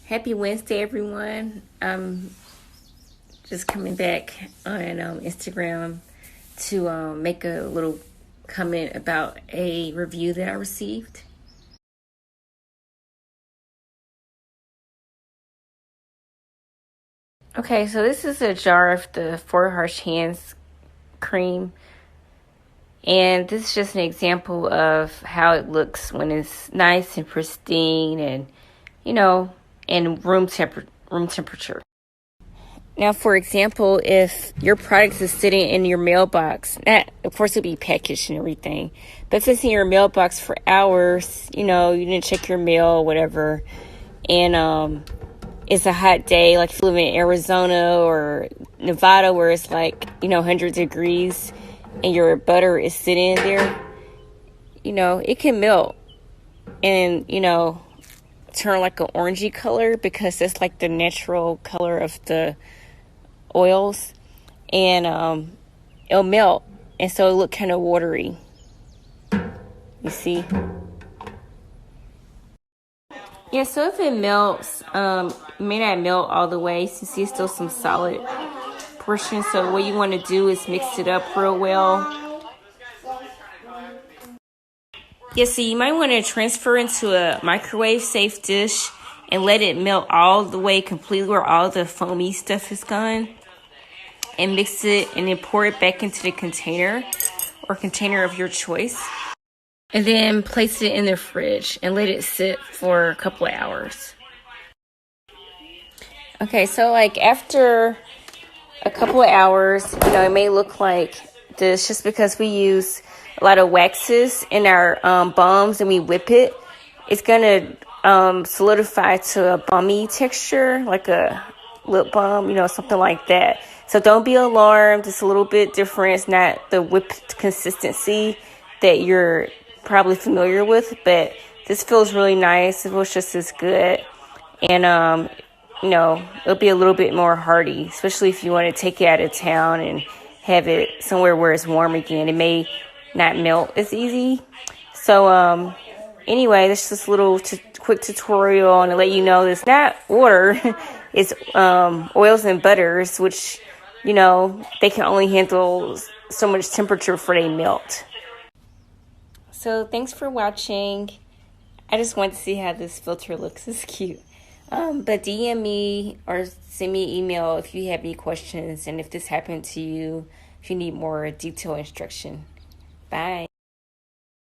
Happy Wednesday, everyone. I'm just coming back on Instagram to make a little comment about a review that I received. Okay, so this is a jar of the For Harsh Hands cream, and this is just an example of how it looks when it's nice and pristine and, in room temperature. Now, for example, if your product is sitting in your mailbox, that, of course, it'll be packaged and everything, but if it's in your mailbox for hours, you didn't check your mail or whatever, and it's a hot day, like if you live in Arizona or Nevada where it's like, 100 degrees and your butter is sitting there, it can melt and, turn like an orangey color because that's like the natural color of the oils, and it'll melt, and so it'll look kind of watery. You see? Yeah, so if it melts, it may not melt all the way. So you see, still some solid portion. So what you want to do is mix it up real well. Yeah, so you might want to transfer into a microwave safe dish and let it melt all the way completely where all the foamy stuff is gone. And mix it and then pour it back into the container or container of your choice. And then place it in the fridge and let it sit for a couple of hours. Okay, so like after a couple of hours, it may look like this just because we use a lot of waxes in our balms and we whip it. It's going to solidify to a balmy texture, like a lip balm, something like that. So don't be alarmed. It's a little bit different. It's not the whipped consistency that you're probably familiar with, but this feels really nice. It feels just as good. And, it'll be a little bit more hearty, especially if you want to take it out of town and have it somewhere where it's warm again. It may not melt as easy. So, anyway, this is just a little quick tutorial and to let you know it's not water. It's oils and butters, which, they can only handle so much temperature before they melt. So thanks for watching. I just want to see how this filter looks. It's cute. But DM me or send me an email if you have any questions and if this happened to you, if you need more detailed instruction. Bye.